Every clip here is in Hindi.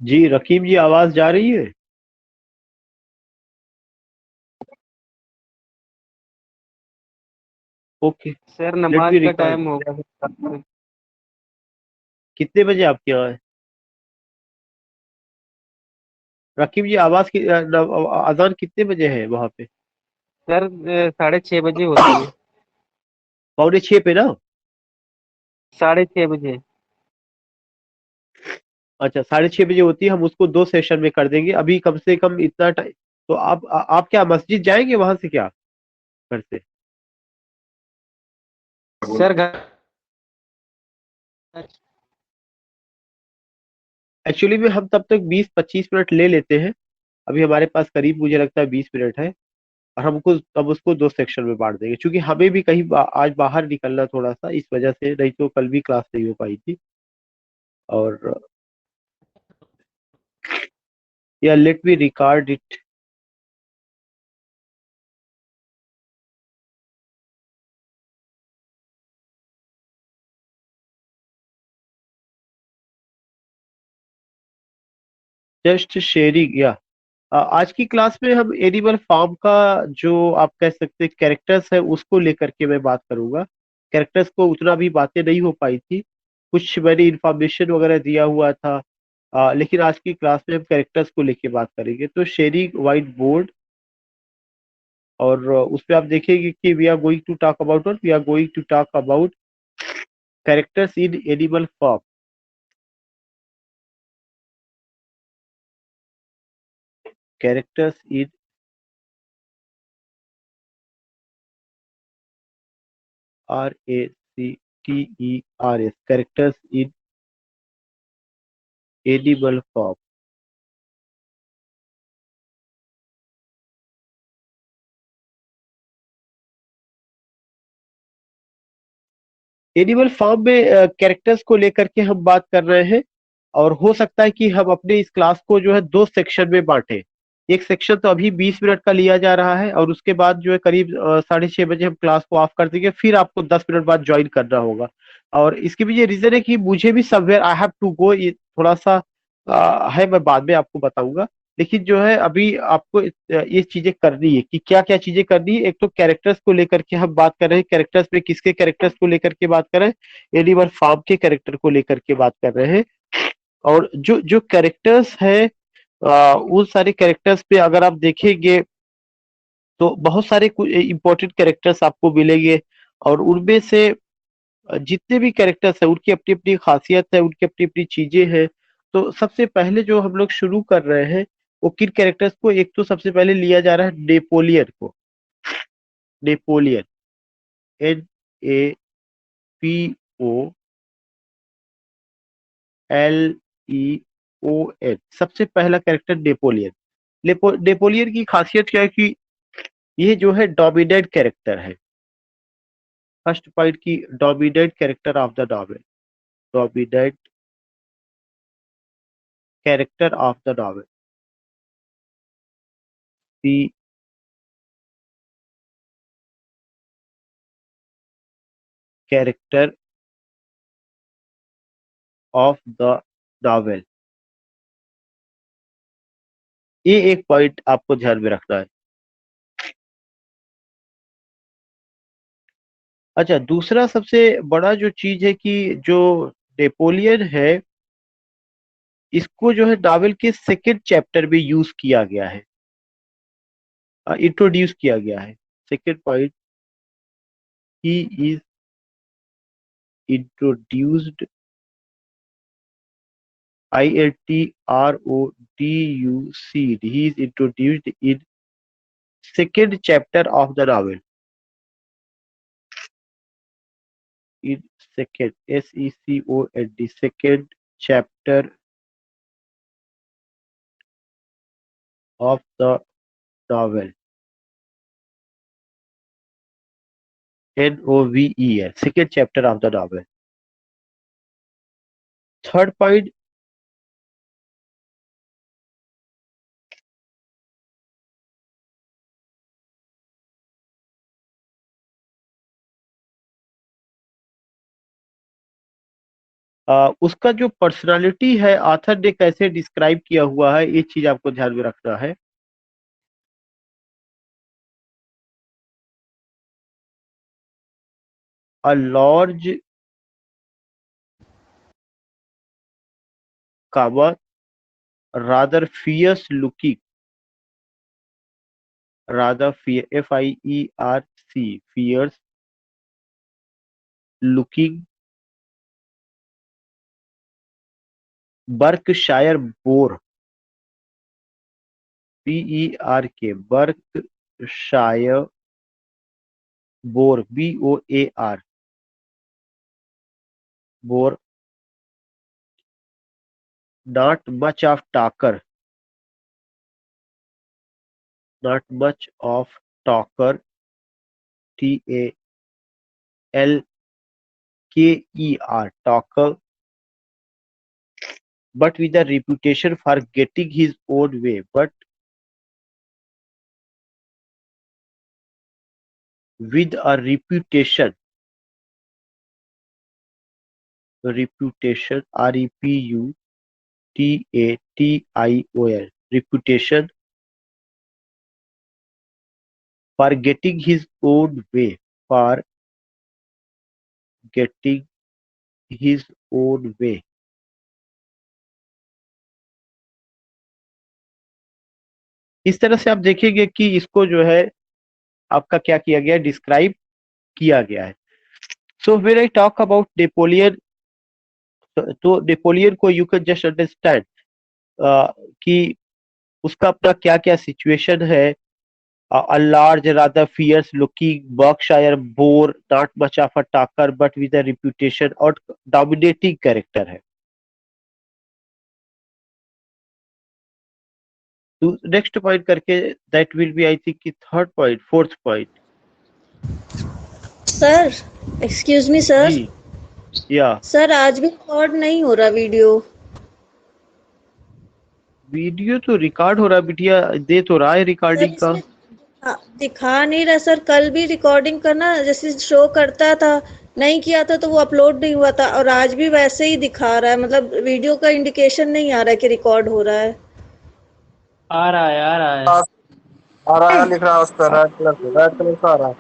जी रकीब जी, आवाज जा रही है? ओके। सर लेट नमाज मी का रिकॉर्ड। टाइम होगा सर। कितने बजे आपके यहाँ है? रकीब जी, आवाज की अजान कितने बजे है वहां पे? सर 6:30 बजे होती है। 5:45 पे ना? 6:30 बजे। अच्छा, 6:30 बजे होती है। हम उसको 2 सेशन में कर देंगे, अभी कम से कम इतना टाइम। तो आप क्या मस्जिद जाएंगे वहां से, क्या घर से? सर घर। एक्चुअली में हम तब तक 20-25 मिनट ले लेते हैं। अभी हमारे पास करीब मुझे लगता है 20 मिनट है। और हमको अब उसको 2 सेक्शन में बांट देंगे, क्योंकि हमें भी कहीं आज बाहर निकलना थोड़ा सा, इस वजह से, नहीं तो कल भी क्लास नहीं हो पाई थी। और या let me record it. Just sharing या। आज की क्लास में हम एनिमल फार्म का, जो आप कह सकते हैं कैरेक्टर्स है, उसको लेकर के मैं बात करूंगा। कैरेक्टर्स को उतना भी बातें नहीं हो पाई थी। कुछ मैंने इंफॉर्मेशन वगैरह दिया हुआ था। लेकिन आज की क्लास में हम कैरेक्टर्स को लेके बात करेंगे। तो शेयरिंग व्हाइट बोर्ड। और उस पे आप देखेंगे कि we are going to talk about, और we are going to talk about characters in animal form. Characters in RACTERS, characters in animal form. Animal farm में कैरेक्टर्स को लेकर के हम बात कर रहे हैं। और हो सकता है कि हम अपने इस क्लास को जो है 2 सेक्शन में बांटे। एक सेक्शन तो अभी 20 मिनट का लिया जा रहा है, और उसके बाद जो है करीब 6:30 बजे हम क्लास को ऑफ कर देंगे, फिर आपको 10 मिनट बाद ज्वाइन करना होगा। और इसके भी ये रीजन है कि मुझे भी somewhere I have to go, ये थोड़ा सा है, मैं बाद में आपको बताऊंगा। लेकिन जो है अभी आपको ये चीजें करनी है कि क्या क्या चीजें करनी है। एक तो कैरेक्टर्स को लेकर के हम बात कर रहे हैं। कैरेक्टर्स में किसके कैरेक्टर्स को लेकर के बात कर रहे हैं? एनिमल फार्म के कैरेक्टर को लेकर के बात कर रहे हैं। और जो जो कैरेक्टर्स है, उन सारे कैरेक्टर्स पे अगर आप देखेंगे तो बहुत सारे कुछ इंपॉर्टेंट कैरेक्टर्स आपको मिलेंगे। और उनमें से जितने भी कैरेक्टर्स है, उनकी अपनी अपनी खासियत है, उनकी अपनी अपनी चीजें हैं। तो सबसे पहले जो हम लोग शुरू कर रहे हैं, वो किन कैरेक्टर्स को, एक तो सबसे पहले लिया जा रहा है नेपोलियन को। नेपोलियन। NAPOLEON, सबसे पहला कैरेक्टर नेपोलियन। नेपोलियन की खासियत क्या है कि ये जो है डोमिनेंट कैरेक्टर है। फर्स्ट पॉइंट की dominant character of the novel. Dominant character of the novel. The character of the novel. ये एक पॉइंट आपको ध्यान में रखना है। अच्छा, दूसरा सबसे बड़ा जो चीज है कि जो नेपोलियन है, इसको जो है नॉवेल के सेकेंड चैप्टर में यूज किया गया है, इंट्रोड्यूस किया गया है। Second point, he is introduced, INTRODUCED, he is introduced in second chapter of the novel। in second, SECOND, second chapter of the novel। NOVEL, second chapter of the novel। Third point, उसका जो पर्सनालिटी है आथर ने कैसे डिस्क्राइब किया हुआ है, ये चीज आपको ध्यान में रखना है। A large cover rather fierce looking, rather fear FIERC fierce looking Berkshire boar, BERK Berkshire boar BOAR boar, not much of talker, not much of talker TALKER talker, but with a reputation for getting his own way, but with a reputation REPUTATION reputation for getting his own way, for getting his own way। इस तरह से आप देखेंगे कि इसको जो है आपका क्या किया गया, डिस्क्राइब किया गया है। So when I talk about Napoleon, तो नेपोलियन को यू कैन जस्ट अंडरस्टैंड कि उसका अपना क्या क्या सिचुएशन है। A large, rather fierce-looking Berkshire boar, not much of a talker, but with a reputation और dominating character है। तो नेक्स्ट पॉइंट करके that will be I think third point, fourth point. Sir, excuse me sir. जी या सर आज भी रिकॉर्ड नहीं हो रहा वीडियो। वीडियो तो रिकॉर्ड हो रहा है बिटिया, दे तो रहा है सर रिकॉर्डिंग का। इसमें दिखा नहीं रहा सर। कल भी रिकॉर्डिंग करना जैसे शो करता था, नहीं किया था तो वो अपलोड नहीं हुआ था, और आज भी वैसे ही दिखा रहा है, मतलब वीडियो का इंडिकेशन नहीं आ रहा है कि रिकॉर्ड हो रहा है। आ रहा है आ रहा है। आ रहा है, लिख रहा है उस पर रेड कलर का आ रहा है।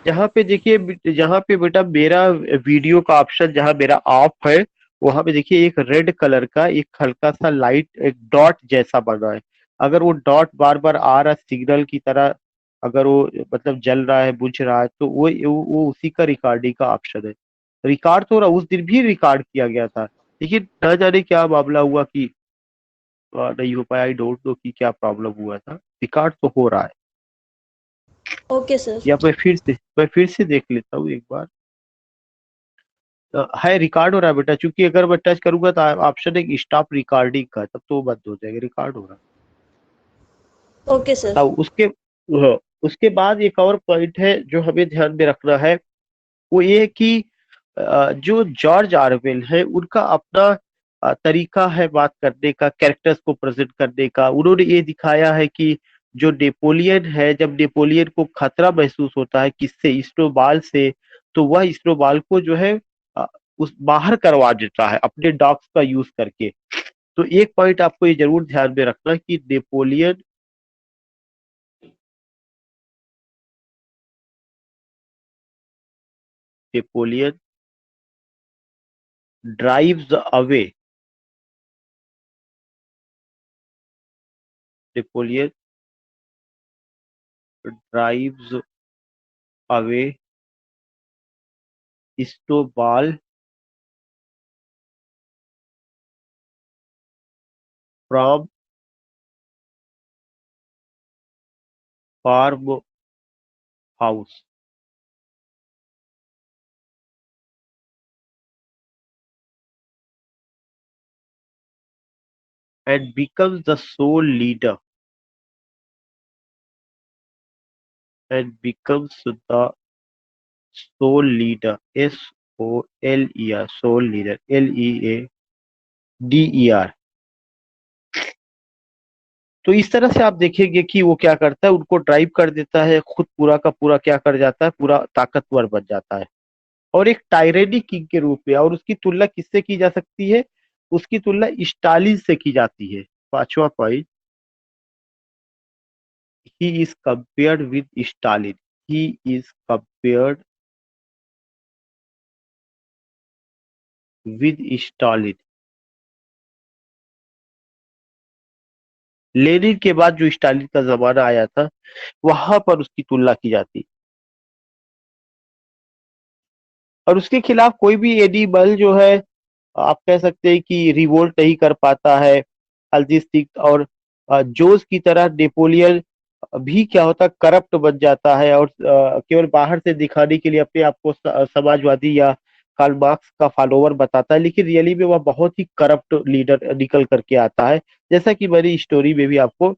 जहाँ पे देखिए, जहाँ पे बेटा मेरा वीडियो का ऑप्शन जहाँ मेरा ऑफ है, वहां पे देखिए एक रेड कलर का एक हल्का सा लाइट एक डॉट जैसा बना है। अगर वो डॉट बार बार आ रहा सिग्नल की तरह, अगर वो मतलब जल रहा है बुझ रहा है, तो वो उसी का रिकॉर्डिंग का ऑप्शन है। रिकॉर्ड तो रहा, उस दिन भी रिकॉर्ड किया गया था, लेकिन न जाने क्या मामला हुआ कि नहीं हो पाया। आई डोंट नो कि क्या प्रॉब्लम हुआ था। रिकॉर्ड तो हो रहा है। Okay sir. या मैं फिर से देख लेता हूँ एक बार। है रिकॉर्ड हो रहा है बेटा, क्योंकि अगर मैं टच करूंगा तो ऑप्शन है स्टॉप रिकॉर्डिंग का, तब तो वो बंद हो जाएगा। रिकॉर्ड हो रहा है। Okay sir. तो उसके बाद एक और पॉइंट है जो हमें ध्यान में रखना है, वो ये है कि जो जॉर्ज ऑरवेल है उनका अपना तरीका है बात करने का, कैरेक्टर्स को प्रेजेंट करने का। उन्होंने ये दिखाया है कि जो नेपोलियन है, जब नेपोलियन को खतरा महसूस होता है किससे, स्नोबॉल से, तो वह स्नोबॉल को जो है अ, उस बाहर करवा देता है अपने डॉग्स का यूज करके। तो एक पॉइंट आपको ये जरूर ध्यान में रखना कि Napoleon Napoleon drives away, Napoleon drives away Snowball from farm house and becomes the sole leader and becomes the sole leader SOLER sole leader LEADER। तो इस तरह से आप देखेंगे कि वो क्या करता है, उनको ड्राइव कर देता है, खुद पूरा का पूरा क्या कर जाता है, पूरा ताकतवर बन जाता है। और एक टायरेनी किंग के रूप में, और उसकी तुलना किससे की जा सकती है? उसकी तुलना स्टालिन से की जाती है। पांचवा point, he is compared with Stalin, he is compared with Stalin. Lenin के बाद जो स्टालिन का जमाना आया था, वहां पर उसकी तुलना की जाती, और उसके खिलाफ कोई भी एनिमल जो है, आप कह सकते हैं कि रिवोल्ट नहीं कर पाता है। अल्जिस सिक्स और जोस की तरह नेपोलियन भी क्या होता, करप्ट बन जाता है, और केवल बाहर से दिखाने के लिए अपने आप को समाजवादी या कार्ल मार्क्स का फॉलोवर बताता है, लेकिन रियली में वह बहुत ही करप्ट लीडर निकल करके आता है, जैसा कि मेरी स्टोरी में भी आपको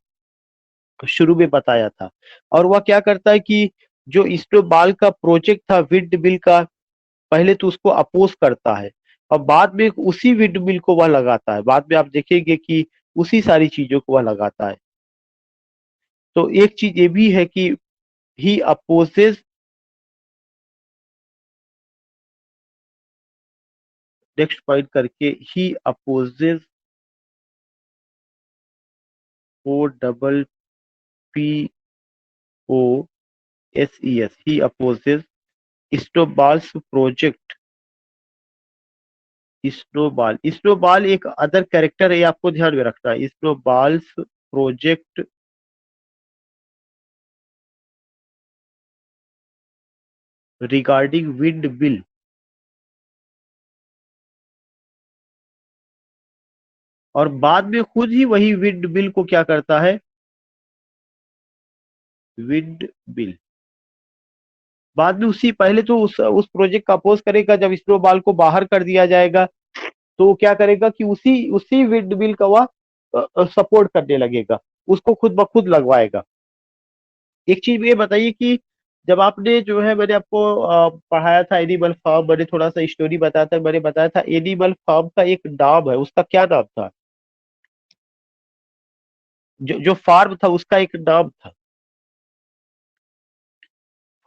शुरू में बताया था। और वह क्या करता है कि जो इस्टोबाल का प्रोजेक्ट था विंड मिल का, पहले तो उसको अपोज करता है, और बाद में उसी विंड मिल को वह लगाता है। बाद में आप देखेंगे कि उसी सारी चीजों को वह लगाता है। तो एक चीज ये भी है कि ही अपोजेस, नेक्स्ट पॉइंट करके, he opposes O double P O S E S, he opposes Snowball's project. Snowball, Snowball एक अदर कैरेक्टर है, ये आपको ध्यान में रखना है। Snowball's project regarding windmill, और बाद में खुद ही वही विंड मिल को क्या करता है, विंड मिल बाद में उसी, पहले तो उस प्रोजेक्ट का अपोज करेगा, जब स्नोबॉल को बाहर कर दिया जाएगा तो वो क्या करेगा कि उसी उसी विंड मिल का वह सपोर्ट करने लगेगा, उसको खुद ब खुद लगवाएगा। एक चीज ये बताइए कि जब आपने जो है, मैंने आपको पढ़ाया था एनिमल फार्म, मैंने थोड़ा सा स्टोरी बताया था, मैंने बताया था एनिमल फार्म का एक नाम है, उसका क्या नाम था? जो जो फार्म था उसका एक नाम था,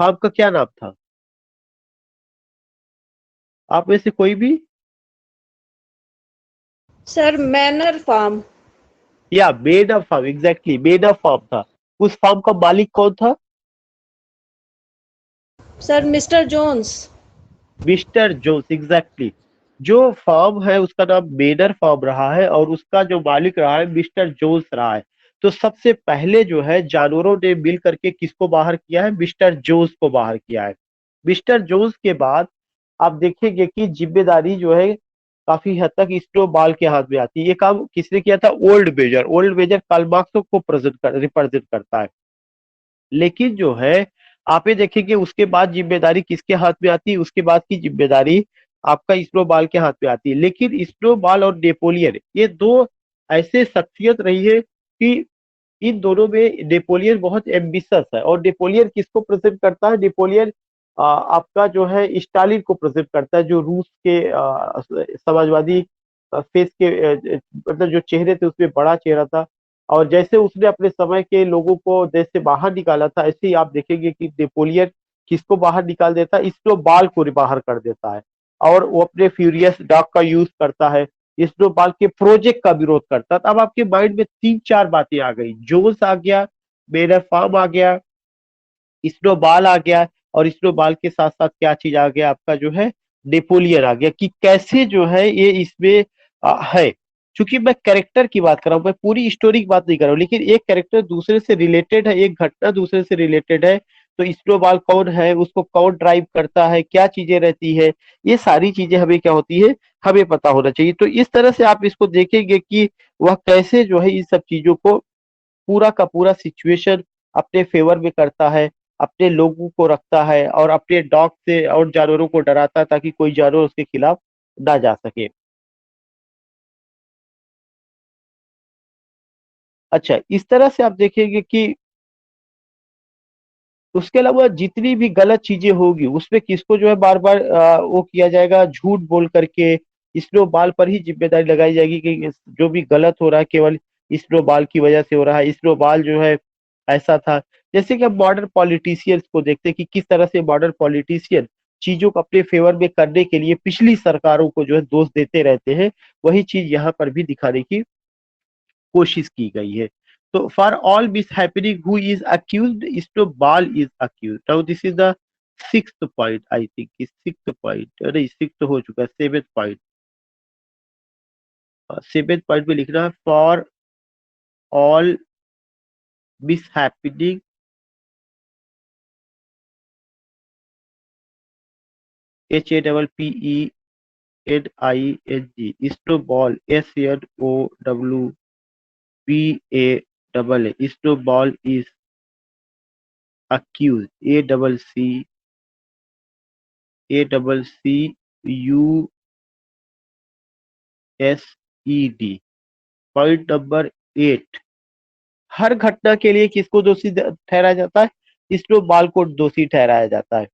फार्म का क्या नाम था? आप में से कोई भी? Sir Manor Farm. या made up farm, exactly made up farm था। उस फार्म का मालिक कौन था? Sir Mister Jones. Mister Jones, exactly. जो फार्म है उसका नाम मेनर फार्म रहा है, और उसका जो मालिक रहा है मिस्टर जोन्स रहा है। तो सबसे पहले जो है जानवरों ने मिल करके किसको बाहर किया है? मिस्टर जोन्स को बाहर किया है। मिस्टर जोन्स के बाद आप देखेंगे कि जिम्मेदारी जो है काफी हद तक स्नोबॉल के हाथ में आती है। ये काम किसने किया था? Old major. Old major Karl Marx को रिप्रेजेंट करता है। लेकिन जो है आप ये देखेंगे उसके बाद जिम्मेदारी किसके हाथ में आती है? उसके बाद की जिम्मेदारी आपका स्नोबॉल के हाथ में आती है। लेकिन स्नोबॉल और नेपोलियन, ये दो ऐसे शख्सियत रही है कि इन दोनों में नेपोलियन बहुत एम्बिशियस है। और नेपोलियन किसको प्रेजेंट करता है? नेपोलियन आपका जो है स्टालिन को प्रेजेंट करता है, जो रूस के समाजवादी फेस के मतलब जो चेहरे थे उसमें बड़ा चेहरा था। और जैसे उसने अपने समय के लोगों को देश से बाहर निकाला था, ऐसे ही आप देखेंगे कि नेपोलियन किसको बाहर निकाल देता है? स्नोबॉल को बाहर कर देता है, और वो अपने फ्यूरियस डॉग का यूज करता है, स्नोबॉल के प्रोजेक्ट का विरोध करता था। अब आपके माइंड में तीन चार बातें आ गई, जोन्स आ गया, मेनर फार्म आ गया, स्नोबॉल आ गया, और स्नोबॉल के साथ साथ क्या चीज आ गया? आपका जो है नेपोलियन आ गया। कि कैसे जो है ये इसमें है। क्योंकि मैं कैरेक्टर की बात कर रहा हूँ, मैं पूरी स्टोरी की बात नहीं कर रहा हूँ, लेकिन एक कैरेक्टर दूसरे से रिलेटेड है, एक घटना दूसरे से रिलेटेड है। तो स्नोबॉल कौन है, उसको कौन ड्राइव करता है, क्या चीजें रहती है, ये सारी चीजें हमें क्या होती है, हमें पता होना चाहिए। तो इस तरह से आप इसको देखेंगे कि वह कैसे जो है इन सब चीजों को, पूरा का पूरा सिचुएशन अपने फेवर में करता है, अपने लोगों को रखता है, और अपने डॉग से और जानवरों को डराता है ताकि कोई जानवर उसके खिलाफ ना जा सके। अच्छा, इस तरह से आप देखेंगे कि उसके अलावा जितनी भी गलत चीजें होगी उसमें किसको जो है बार बार वो किया जाएगा, झूठ बोल करके स्नोबॉल पर ही जिम्मेदारी लगाई जाएगी कि जो भी गलत हो रहा है केवल स्नोबॉल की वजह से हो रहा है, स्नोबॉल जो है ऐसा था। जैसे कि हम मॉडर्न पॉलिटिशियंस को देखते हैं कि किस तरह से मॉडर्न पॉलिटिशियन चीजों को अपने फेवर में करने के लिए पिछली सरकारों को जो है दोष देते रहते हैं, वही चीज यहाँ पर भी दिखाने की कोशिश की गई है। तो for all mishappening who is accused Snowball is accused. Now this is the sixth point, I think sixth point, नहीं सिक्स्थ हो चुका है, सेवेंथ पॉइंट। सेवेंथ पॉइंट में लिखना है for all miss happening HAPPENING स्टोबॉल SNOWBALL स्टोबॉल is accused ACCUSED। Point number 8, हर घटना के लिए किसको दोषी ठहराया जाता है? स्टोबाल को दोषी ठहराया जाता है।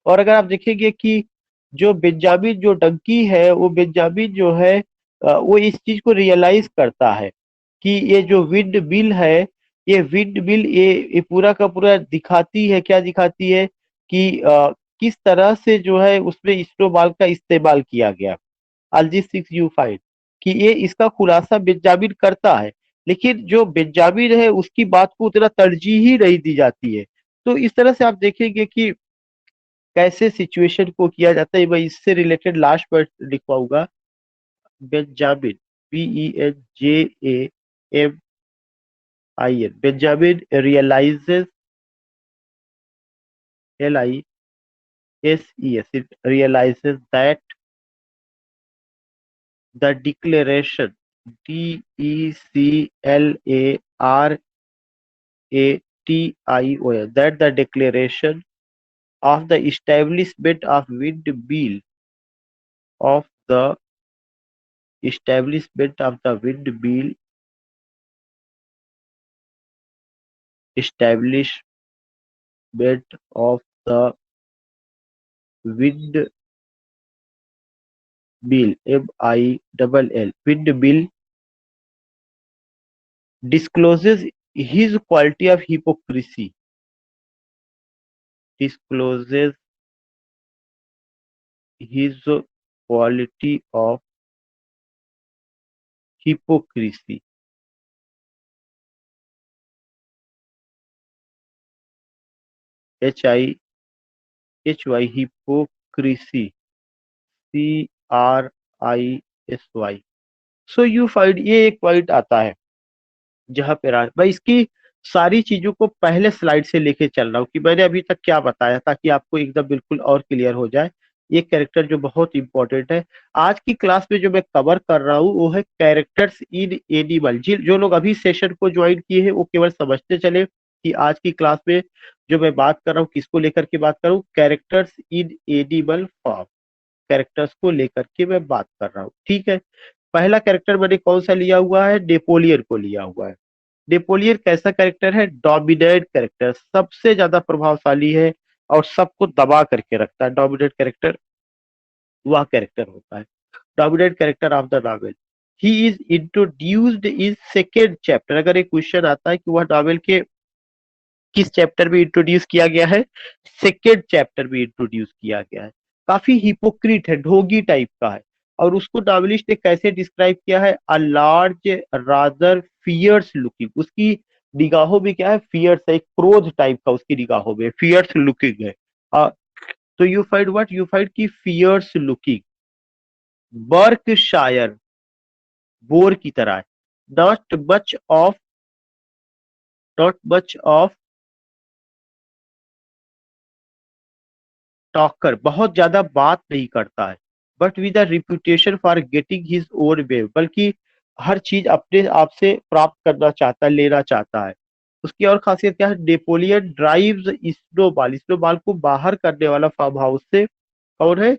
और अगर आप देखेंगे कि जो बेंजामिन जो डंकी है, वो बेंजामिन जो है वो इस चीज को रियलाइज करता है कि ये जो विंड मिल है, ये विंड मिल ये पूरा का पूरा दिखाती है, क्या दिखाती है कि किस तरह से जो है उसमें स्नोबॉल का इस्तेमाल किया गया। अलजी 6U5 कि ये इसका खुलासा बेंजामिन करता है, लेकिन जो बेंजामिन है उसकी बात को उतना तरजीह ही नहीं दी जाती है। तो इस तरह से आप देखेंगे कि कैसे सिचुएशन को किया जाता है। मैं इससे रिलेटेड लास्ट वर्ड लिखवाऊंगा, Benjamin BENJAMIN Benjamin realizes LISES it realizes that the declaration DECLARATION that the declaration of the establishment of windmill of the establishment of the windmill establishment of the windmill MILL windmill discloses his quality of hypocrisy discloses his quality of hypocrisy HIHY hypocrisy CRISY। So you find ये एक पॉइंट आता है जहां पे मैं इसकी सारी चीजों को पहले स्लाइड से लेके चल रहा हूँ कि मैंने अभी तक क्या बताया, ताकि आपको एकदम बिल्कुल और क्लियर हो जाए। ये कैरेक्टर जो बहुत इंपॉर्टेंट है आज की क्लास में जो मैं कवर कर रहा हूँ, वो है कैरेक्टर्स इन एनिमल। जो लोग अभी सेशन को ज्वाइन किए हैं वो केवल समझते चले कि आज की क्लास में जो मैं बात कर रहा हूँ किसको लेकर के बात कर रहा हूँ, characters in animal form, characters को लेकर के मैं बात कर रहा हूँ। ठीक है, पहला कैरेक्टर मैंने कौन सा लिया हुआ है? नेपोलियन को लिया हुआ है। नेपोलियन कैसा कैरेक्टर है? डोमिनेंट कैरेक्टर, सबसे ज्यादा प्रभावशाली है और सबको दबा करके रखता है। डोमिनेंट कैरेक्टर वह कैरेक्टर होता है, dominant character of the novel. He is introduced in second chapter. अगर एक क्वेश्चन आता है कि वह नॉवेल के किस चैप्टर में इंट्रोड्यूस किया गया है, सेकेंड चैप्टर में इंट्रोड्यूस किया गया है। काफी हिपोक्रिट है, ढोंगी टाइप का है। और उसको नॉवेलिस्ट ने कैसे डिस्क्राइब किया है? A large rather fierce looking. उसकी निगाहों में क्या है? फियर्स है, एक क्रोध टाइप का उसकी निगाहों में, फियर्स लुकिंग है। तो you find what? You find की फियर्स लुकिंग, बर्कशायर बोर की तरह है। नॉट मच ऑफ टॉकर, बहुत ज्यादा बात नहीं करता है। But with a reputation for getting his own way, बल्कि हर चीज अपने आप से प्राप्त करना चाहता है, लेना चाहता है। उसकी और खासियत क्या है? नेपोलियन ड्राइव्स स्नोबॉल, स्नोबॉल को बाहर करने वाला फार्म हाउस से कौन है?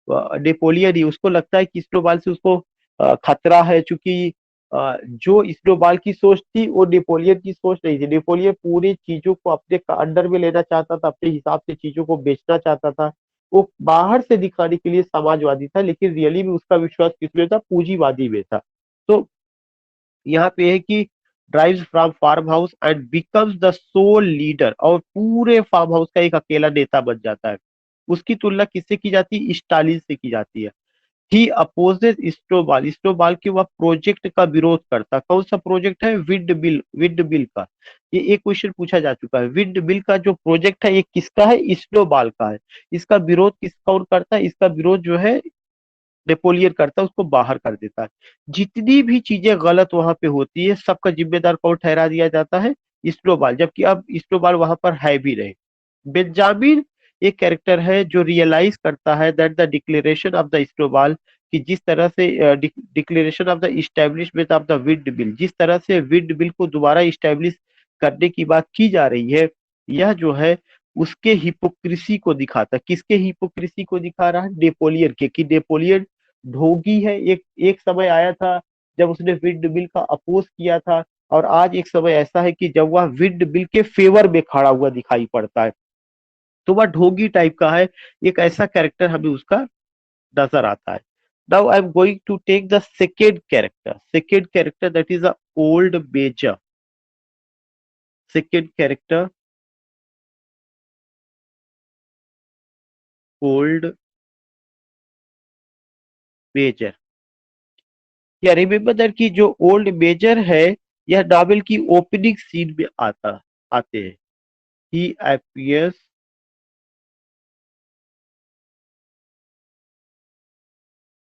नेपोलियन ही। उसको लगता है कि स्नोबॉल से उसको खतरा है, चूंकि जो स्नोबॉल की सोच थी वो नेपोलियन की सोच नहीं थी। नेपोलियन पूरी चीजों को अपने अंडर में लेना चाहता था, अपने हिसाब से चीजों को बेचना चाहता था। वो बाहर से दिखाने के लिए समाजवादी था, लेकिन रियली में उसका विश्वास किसमें था? पूंजीवादी में था। तो यहाँ पे है कि drives from farm house and becomes the sole leader, और पूरे फार्म हाउस का एक अकेला नेता बन जाता है। उसकी तुलना किससे की जाती है? स्टालिन से की जाती है। ही अपोजेस स्टोबाल, स्टोबाल के वह प्रोजेक्ट का विरोध करता। कौन सा प्रोजेक्ट है? विंड बिल का। ये एक क्वेश्चन पूछा जा चुका है। विंड बिल का जो प्रोजेक्ट है ये किसका है? स्टोबाल का है। इसका विरोध किस कौन करता है? इसका विरोध जो है नेपोलियन करता है, उसको बाहर कर देता है। जितनी भी चीजें गलत वहां पे होती है सबका जिम्मेदार कौन ठहरा दिया जाता है? स्टोबाल। जबकि अब स्टोबाल वहां पर है भी नहीं। बेंजामिन एक कैरेक्टर है जो रियलाइज करता है that the declaration of the Snowball, कि जिस तरह से declaration of the establishment of the windmill, जिस तरह से विंड बिल को दोबारा इस्टेब्लिश करने की बात की जा रही है, यह जो है उसके हिपोक्रेसी को दिखाता है। किसके हिपोक्रेसी को दिखा रहा है? नेपोलियन के। कि नेपोलियन ढोंगी है। एक एक समय आया था जब उसने विंड बिल का अपोज किया था, और आज एक समय ऐसा है कि जब वह विंड बिल के फेवर में खड़ा हुआ दिखाई पड़ता है। तो वह ढोंगी टाइप का है। एक ऐसा कैरेक्टर हमें उसका नजर आता है। Now I am going to take the second character that is a old major. Second character, old major. या रिमेम्बर दैट कि जो ओल्ड मेजर है यह नॉवेल की ओपनिंग सीन में आते हैं। ही appears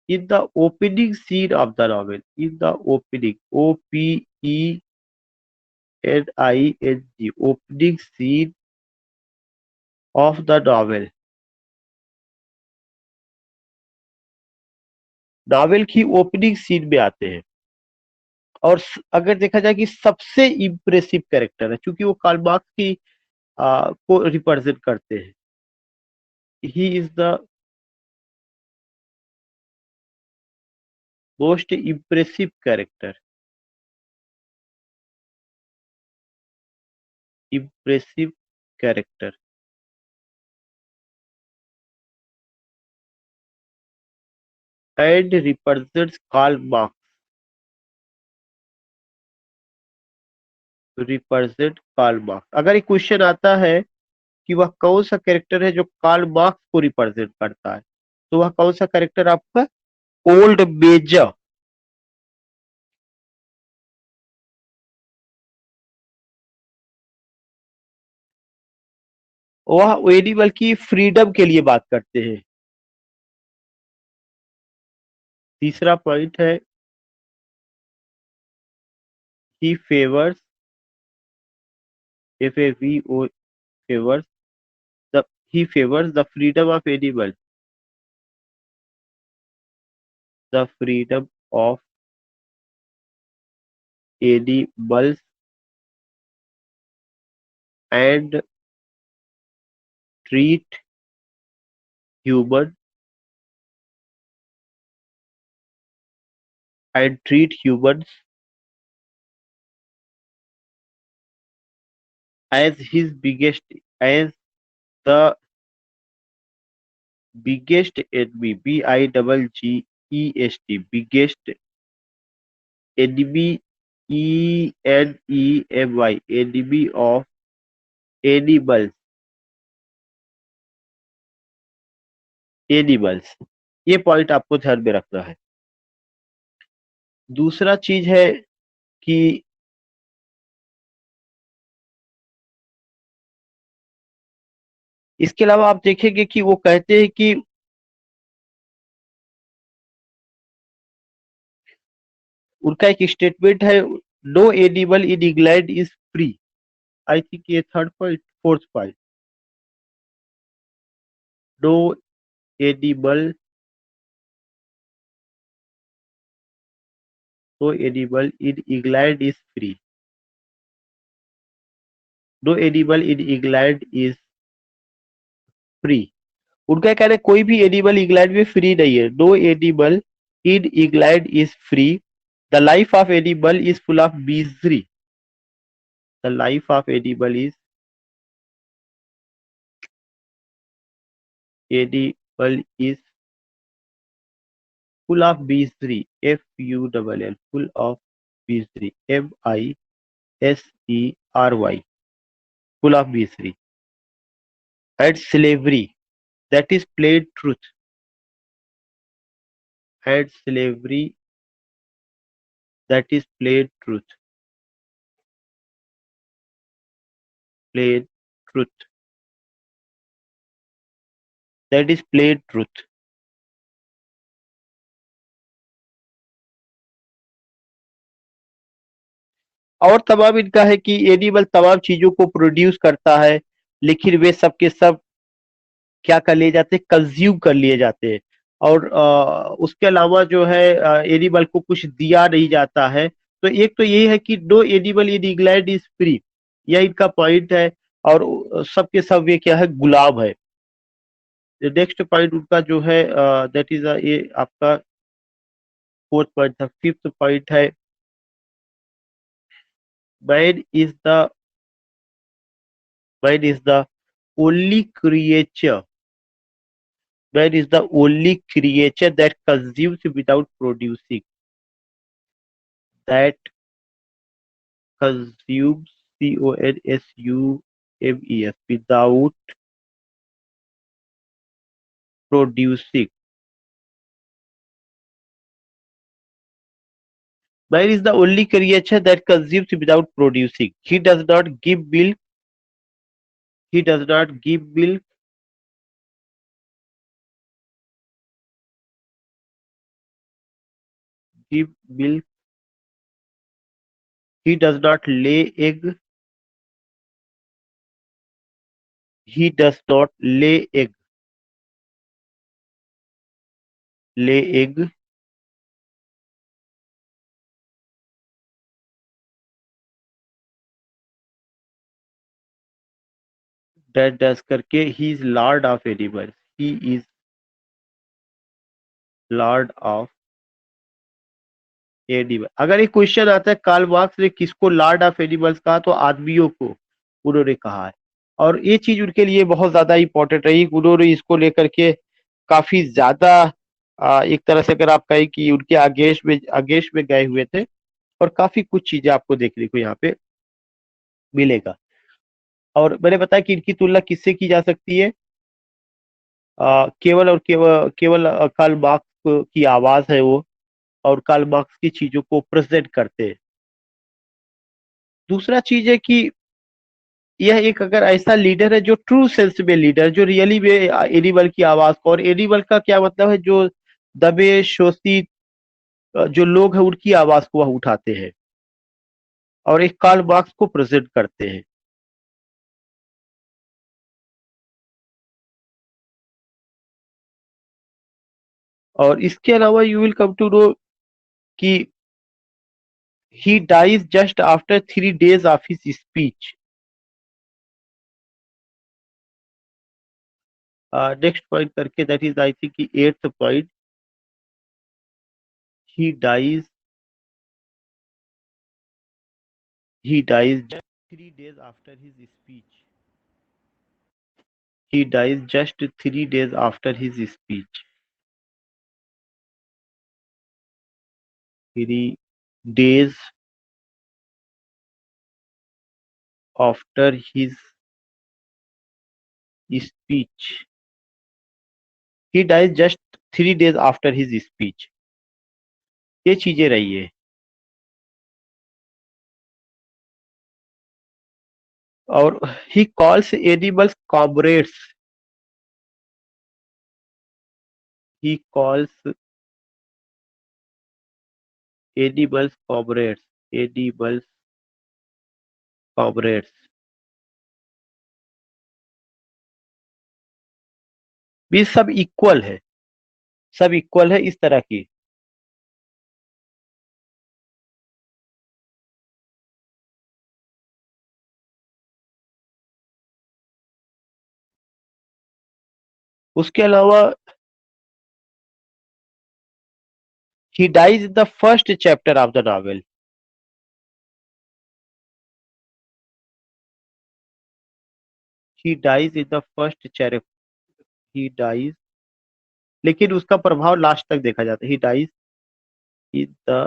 in the opening scene of the novel. In the opening, OPENING, opening scene of the novel. Novel की ओपनिंग सीन में आते हैं। और अगर देखा जाए कि सबसे इम्प्रेसिव कैरेक्टर है, क्योंकि वो कार्ल मार्क्स की को रिप्रेजेंट करते हैं। He is the most impressive character. Impressive character and represents Karl Marx, represent Karl Marx. अगर एक क्वेश्चन आता है कि वह कौन सा कैरेक्टर है जो कार्ल मार्क्स को रिप्रेजेंट करता है, तो वह कौन सा कैरेक्टर आपका? Old Major. वह एनिमल की फ्रीडम के लिए बात करते हैं। तीसरा पॉइंट है he favours, FAVO, favours the he favours the freedom of animal, the freedom of animals and treat human and treat humans as his biggest, as the biggest enemy, BIGGEST, biggest enemy, ENEMY, enemy of animals, animals. ये पॉइंट आपको ध्यान में रखना है। दूसरा चीज है कि इसके अलावा आप देखेंगे कि वो कहते हैं कि उनका एक स्टेटमेंट है, no animal in England is free. I think ये third point, fourth point. No animal, no animal in England is free. No animal in England is free. उनका कहना है कोई भी एनिमल इंग्लैंड में फ्री नहीं है। No animal in England is free. The life of animal is full of misery. The life of animal is, animal is full of misery, FULL, full of misery, MISERY, full of misery and slavery, that is plain truth, and slavery, that is plain truth, plain truth, that is plain truth. और तमाम इनका है कि एनिमल तमाम चीजों को प्रोड्यूस करता है, लेकिन वे सब के सब क्या कर लिए जाते हैं, कंज्यूम कर लिए जाते हैं। और उसके अलावा जो है एनिमल को कुछ दिया नहीं जाता है। तो एक तो यही है कि no animal in England is free, यह इनका पॉइंट है। और सब के सब ये क्या है, गुलाम है। नेक्स्ट पॉइंट उनका जो है दैट इज ये आपका फोर्थ पॉइंट था। फिफ्थ पॉइंट है man is the man is the only creature man is the only creature that consumes without producing, that consumes consumes without producing. Man is the only creature that consumes without producing. He does not give milk. He does not give milk. Give milk. He does not lay egg. He does not lay egg. Lay egg. That does करके he is lord of animals. He is lord of animal. अगर एक क्वेश्चन आता है कार्ल मार्क्स ने किसको लॉर्ड ऑफ एनिमल्स कहा, तो आदमियों को उन्होंने कहा है। और ये चीज उनके लिए बहुत ज्यादा इंपॉर्टेंट रही। उन्होंने इसको लेकर के काफी ज्यादा एक तरह से अगर आप कहें कि उनके अगेंस्ट में गए हुए थे। और काफी कुछ चीजें आपको देखने को यहाँ पे मिलेगा। और मैंने बताया कि इनकी तुलना किससे की जा सकती है, केवल और केवल केवल कार्ल मार्क्स की आवाज है वो, और कार्ल मार्क्स की चीजों को प्रेजेंट करते हैं। दूसरा चीज है कि यह एक अगर ऐसा लीडर है जो ट्रू सेंस में लीडर, जो रियली में एनिमल की आवाज को, और एनिमल का क्या मतलब है, जो दबे शोषित जो लोग हैं उनकी आवाज को वह उठाते हैं और एक कार्ल मार्क्स को प्रेजेंट करते हैं। और इसके अलावा you will come to know कि he dies just after 3 days of his speech. Next point करके that is I think 8th point, he dies just 3 days after his speech. He dies just 3 days after his speech. 3 days after his speech. He dies just 3 days after his speech. ये चीजें रही है। और he calls animals comrades. He calls animals comrades. Animals comrades. भी सब इक्वल है, सब इक्वल है इस तरह की। उसके अलावा he dies in the first chapter of the novel. He dies in the first chapter. He dies, लेकिन उसका प्रभाव लास्ट तक देखा जाता है। He dies in the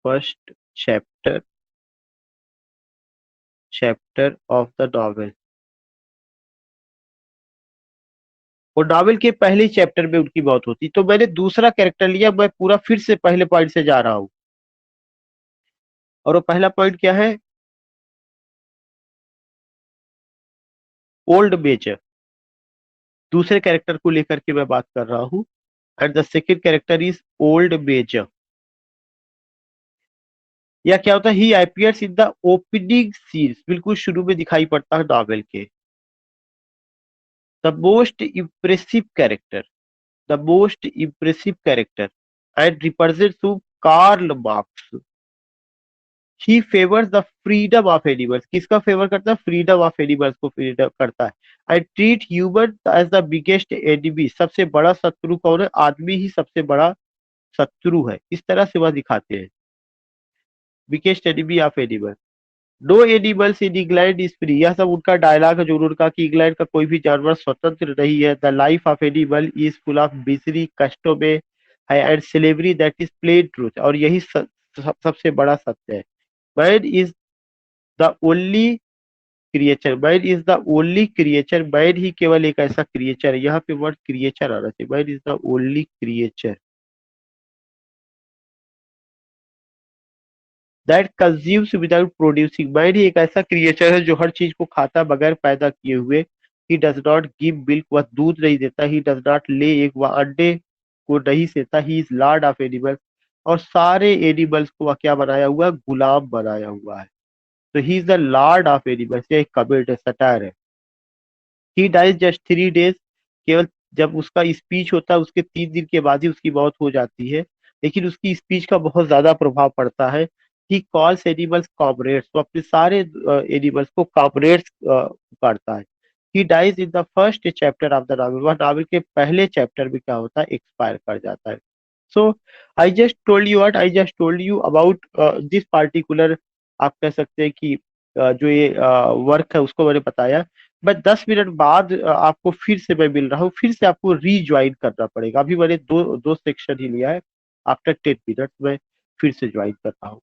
first chapter of the novel. और नॉवेल के पहले चैप्टर में उनकी मौत होती। तो मैंने दूसरा कैरेक्टर लिया, मैं पूरा फिर से पहले पॉइंट से जा रहा हूं। और वो पहला पॉइंट क्या है? Old major. दूसरे कैरेक्टर को लेकर के मैं बात कर रहा हूं। And the second character is old major. या क्या होता है? He appears in the opening scenes, बिल्कुल शुरू में दिखाई पड़ता है नॉवेल के। The most impressive character, the most impressive character and represents to Karl Marx. He favours the freedom of animals. किसका फेवर करता है? फ्रीडम ऑफ एनिमल्स को फ्रीडम करता है। And treat human as the biggest enemy. सबसे बड़ा शत्रु कौन है? आदमी ही सबसे बड़ा शत्रु है, इस तरह से वह दिखाते हैं। Biggest enemy of animal. No animals in England is free. यह सब उनका डायलॉग है जो उनका कि इंग्लैंड का कोई भी जानवर स्वतंत्र नहीं है। The life of animal is full of misery, कष्टों में है, and slavery that is plain truth. और यही सबसे बड़ा सत्य है। Man is the only creature, man is the only creature. Man ही केवल एक ऐसा क्रिएचर है, यहाँ पे वर्ड क्रिएचर आना चाहिए। Man is the only creature that consumes without producing. Man ही एक ऐसा क्रिएचर है जो हर चीज को खाता बगैर पैदा किए हुए। He does not give milk, वह दूध नहीं देता। ही डज नॉट ले एग, वह अंडे को नहीं सेता। He is Lord of animals. और सारे एनिमल्स को वह क्या बनाया हुआ है? गुलाम बनाया हुआ है। तो ही is the Lord of animals. ये एक कमेंट है, सटायर है। ही डाइज जस्ट 3 days, केवल जब उसका स्पीच होता है उसके 3 दिन के बाद ही उसकी मौत हो जाती है। लेकिन उसकी स्पीच का बहुत ज्यादा प्रभाव पड़ता है। ही कॉल्स एनिमल्स कॉमरेड्स, वो अपने सारे एनिमल्स को कॉमरेड्स पुकारता है। He dies in the first chapter of the novel, वह नॉवल के पहले चैप्टर में क्या होता है? एक्सपायर कर जाता है। So I just told you what I just told you about this particular. आप कह सकते हैं कि जो ये वर्क है उसको मैंने बताया। मैं 10 मिनट बाद आपको फिर से मैं मिल रहा हूँ, फिर से आपको रीज्वाइन करना पड़ेगा। अभी मैंने दो दो सेक्शन ही लिया है। आफ्टर 10 मिनट मैं फिर से ज्वाइन कर रहा हूँ।